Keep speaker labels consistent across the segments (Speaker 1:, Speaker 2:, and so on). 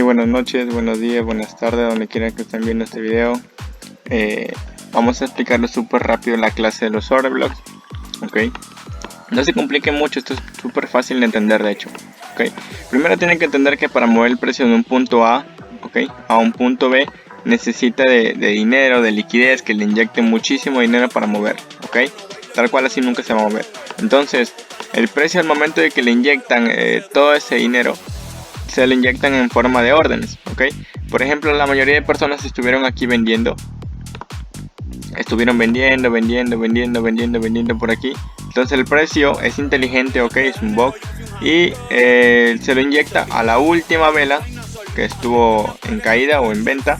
Speaker 1: Buenas noches, buenos días, buenas tardes, donde quieran que estén viendo este video. Vamos a explicarlo súper rápido la clase de los order blocks. No se complique mucho, esto es súper fácil de entender de hecho. Primero tienen que entender que para mover el precio de un punto A, a un punto B, necesita de dinero, de liquidez, que le inyecten muchísimo dinero para mover. Tal cual así nunca se va a mover. Entonces, el precio al momento de que le inyectan todo ese dinero, se lo inyectan en forma de órdenes. Por ejemplo, la mayoría de personas estuvieron aquí vendiendo. Estuvieron vendiendo por aquí. Entonces el precio es inteligente, es un bug. Y se lo inyecta a la última vela que estuvo en caída o en venta.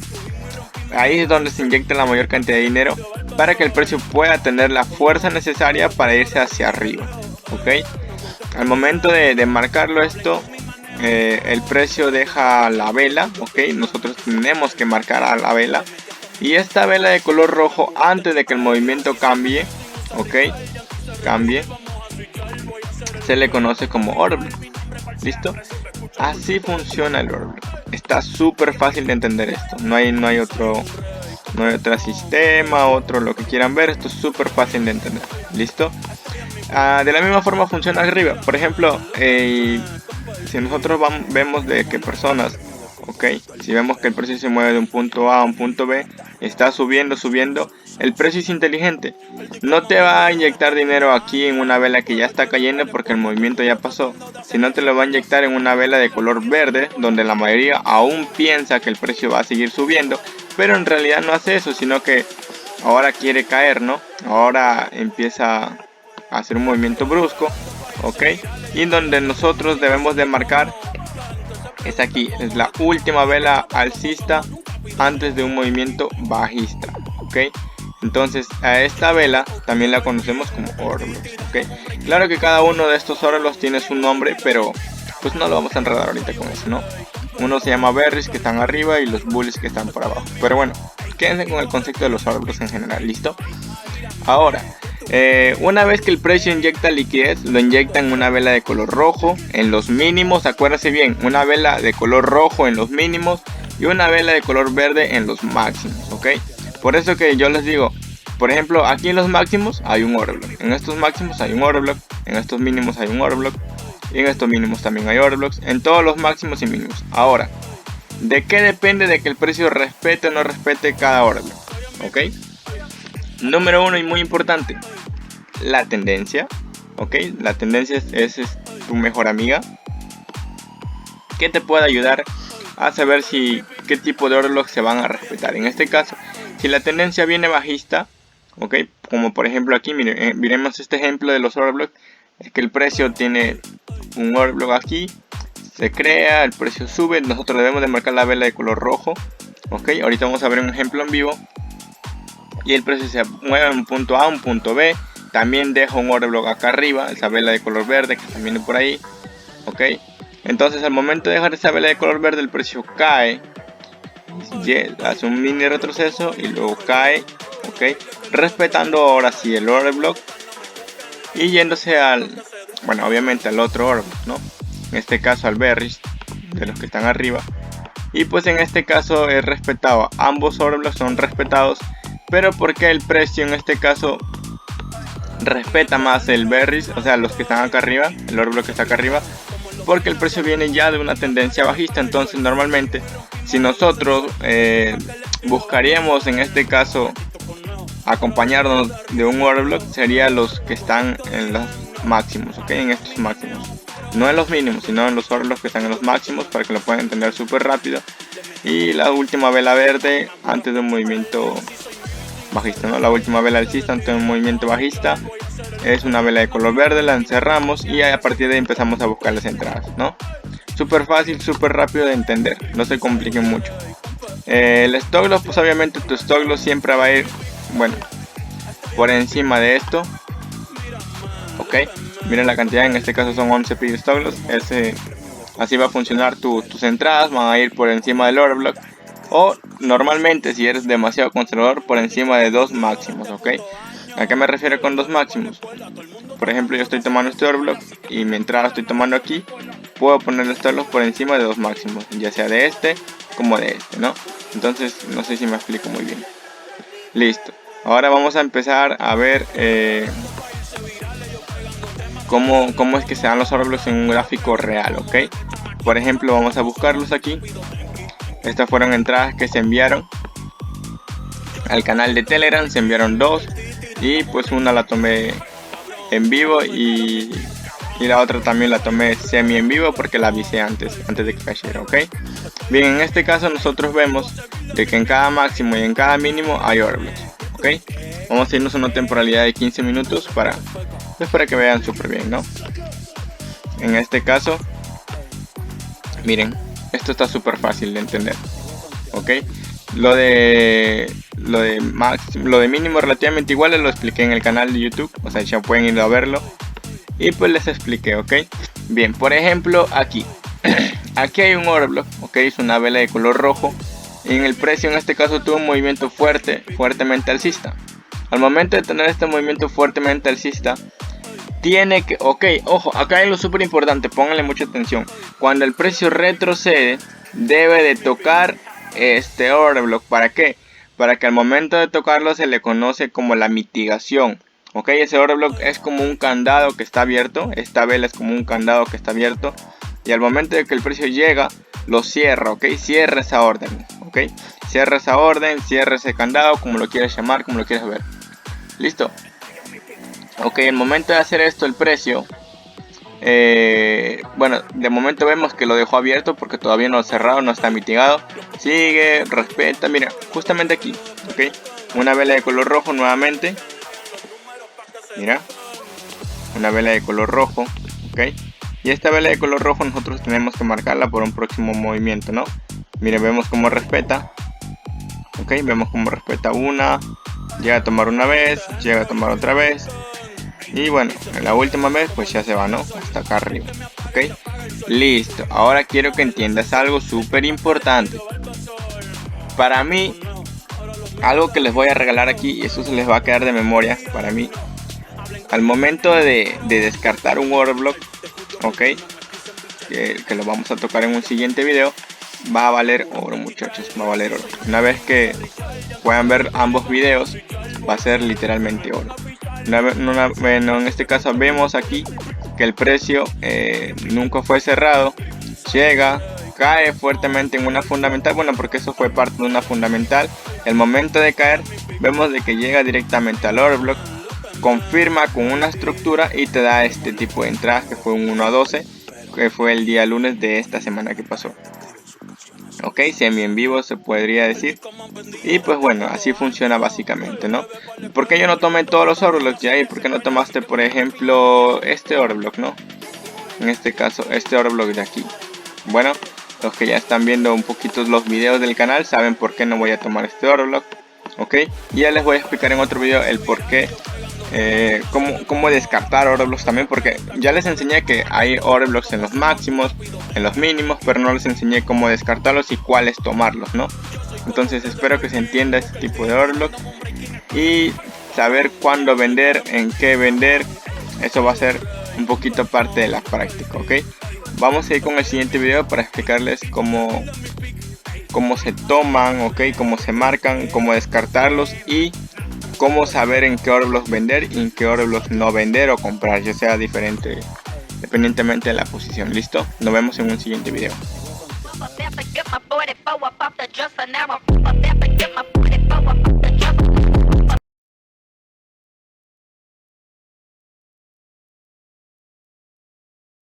Speaker 1: Ahí es donde se inyecta la mayor cantidad de dinero para que el precio pueda tener la fuerza necesaria para irse hacia arriba. Al momento de marcarlo esto, el precio deja la vela. Nosotros tenemos que marcar a la vela. Y esta vela de color rojo, antes de que el movimiento cambie, se le conoce como order block. ¿Listo? Así funciona el order block. Está súper fácil de entender esto. No hay otro sistema, otro lo que quieran ver. Esto es súper fácil de entender. ¿Listo? De la misma forma funciona arriba. Por ejemplo, si nosotros vemos de que personas, si vemos que el precio se mueve de un punto A a un punto B, está subiendo, el precio es inteligente. No te va a inyectar dinero aquí en una vela que ya está cayendo porque el movimiento ya pasó, sino te lo va a inyectar en una vela de color verde, donde la mayoría aún piensa que el precio va a seguir subiendo, pero en realidad no hace eso, sino que ahora quiere caer, ahora empieza a hacer un movimiento brusco, y donde nosotros debemos de marcar es aquí, es la última vela alcista antes de un movimiento bajista. Entonces a esta vela también la conocemos como order blocks. Claro que cada uno de estos order blocks tiene su nombre, pero pues no lo vamos a enredar ahorita con eso, Uno se llama bearish, que están arriba, y los bullish, que están por abajo. Pero bueno, quédense con el concepto de los order blocks en general. ¿Listo? Ahora, una vez que el precio inyecta liquidez, lo inyecta en una vela de color rojo en los mínimos. Acuérdense bien, una vela de color rojo en los mínimos y una vela de color verde en los máximos. Por eso que yo les digo, por ejemplo, aquí en los máximos hay un order block, en estos máximos hay un order block, en estos mínimos hay un order block, y en estos mínimos también hay order blocks, en todos los máximos y mínimos. Ahora, ¿de qué depende de que el precio respete o no respete cada order block? Número uno y muy importante, la tendencia. La tendencia es tu mejor amiga, que te puede ayudar a saber qué tipo de order block se van a respetar. En este caso, si la tendencia viene bajista, como por ejemplo aquí, miremos este ejemplo de los order blocks, es que el precio tiene un order block aquí, se crea, el precio sube, nosotros debemos de marcar la vela de color rojo. Ahorita vamos a ver un ejemplo en vivo. Y el precio se mueve en un punto A, un punto B. También deja un order block acá arriba, esa vela de color verde que también viene por ahí. Entonces al momento de dejar esa vela de color verde, el precio cae, hace un mini retroceso y luego cae, respetando ahora sí el order block y yéndose obviamente al otro order block, en este caso al bearish, de los que están arriba. Y pues en este caso es respetado, ambos order blocks son respetados. Pero porque el precio en este caso respeta más el bearish, o sea, los que están acá arriba, el order block que está acá arriba, porque el precio viene ya de una tendencia bajista. Entonces normalmente, si nosotros buscaríamos en este caso acompañarnos de un order block, sería los que están en los máximos, en estos máximos, no en los mínimos, sino en los order blocks que están en los máximos, para que lo puedan entender súper rápido. Y la última vela verde antes de un movimiento bajista, la última vela alcista ante un movimiento bajista es una vela de color verde, la encerramos y a partir de ahí empezamos a buscar las entradas, súper fácil, súper rápido de entender, no se compliquen mucho. El stop loss, pues obviamente tu stop loss siempre va a ir por encima de esto. Miren la cantidad, en este caso son 11 pide stop loss. Así va a funcionar tus entradas, van a ir por encima del order block, o normalmente, si eres demasiado conservador, por encima de dos máximos. ¿A qué me refiero con dos máximos? Por ejemplo, yo estoy tomando este order block y mi entrada la estoy tomando aquí, puedo poner los torlos por encima de los máximos, ya sea de este como de este, ¿no? Entonces no sé si me explico muy bien. Listo. Ahora vamos a empezar a ver cómo es que se dan los Roblox en un gráfico real, ¿ok? Por ejemplo, vamos a buscarlos aquí. Estas fueron entradas que se enviaron al canal de Telegram, se enviaron 2 y pues una la tomé en vivo y la otra también la tomé semi en vivo porque la avisé antes de que cayera, ¿ok? Bien, en este caso nosotros vemos de que en cada máximo y en cada mínimo hay Roblox, ¿ok? Vamos a irnos a una temporalidad de 15 minutos para que vean súper bien, ¿no? En este caso, miren, esto está súper fácil de entender, ¿ok? Lo de mínimo relativamente igual lo expliqué en el canal de YouTube, o sea, ya pueden ir a verlo. Y pues les expliqué, ¿ok? Bien, por ejemplo, aquí aquí hay un Roblox, ¿ok? Es una vela de color rojo. Y en el precio en este caso tuvo un movimiento fuertemente alcista. Al momento de tener este movimiento fuertemente alcista, tiene que, ok, ojo, acá hay algo súper importante, pónganle mucha atención. Cuando el precio retrocede, debe de tocar este Roblox. ¿Para qué? Para que al momento de tocarlo se le conoce como la mitigación. Ok, ese Roblox es como un candado que está abierto. Esta vela es como un candado que está abierto. Y al momento de que el precio llega, lo cierra, ok. Cierra esa orden, ok. Cierra esa orden, cierra ese candado, como lo quieras llamar, como lo quieras ver. Listo. Ok, el momento de hacer esto, el precio. Bueno, de momento vemos que lo dejó abierto porque todavía no ha cerrado, no está mitigado. Sigue, respeta, mira, justamente aquí, ok. Una vela de color rojo nuevamente. Mira, una vela de color rojo, ok. Y esta vela de color rojo nosotros tenemos que marcarla por un próximo movimiento, ¿no? Miren, vemos cómo respeta, ok. Vemos cómo respeta una, llega a tomar una vez, llega a tomar otra vez. Y bueno, en la última vez pues ya se va, ¿no? Hasta acá arriba, ok. Listo, ahora quiero que entiendas algo súper importante. Para mí, algo que les voy a regalar aquí, y eso se les va a quedar de memoria para mí. Al momento de descartar un Roblox, ok, que lo vamos a tocar en un siguiente video, va a valer oro, muchachos, va a valer oro. Una vez que puedan ver ambos videos, va a ser literalmente oro. Bueno, en este caso vemos aquí que el precio nunca fue cerrado, llega, cae fuertemente en una fundamental, bueno, porque eso fue parte de una fundamental. El momento de caer, vemos de que llega directamente al Roblox, confirma con una estructura y te da este tipo de entradas que fue un 1 a 12, que fue el día lunes de esta semana que pasó. Ok, semi en vivo se podría decir. Y pues bueno, así funciona básicamente, ¿no? ¿Por qué yo no tomé todos los Roblox ya? ¿Y por qué no tomaste, por ejemplo, este Roblox, no? En este caso, este Roblox de aquí. Bueno, los que ya están viendo un poquito los videos del canal saben por qué no voy a tomar este Roblox. Ok, y ya les voy a explicar en otro video el por qué. Cómo descartar Roblox también, porque ya les enseñé que hay Roblox en los máximos, en los mínimos, pero no les enseñé cómo descartarlos y cuáles tomarlos, ¿no? Entonces espero que se entienda este tipo de Roblox y saber cuándo vender, en qué vender. Eso va a ser un poquito parte de la práctica, ¿ok? Vamos a ir con el siguiente video para explicarles cómo se toman, ¿ok? Cómo se marcan, cómo descartarlos y cómo saber en qué Roblox vender y en qué Roblox no vender o comprar, ya sea diferente dependientemente de la posición. ¿Listo? Nos vemos en un siguiente video.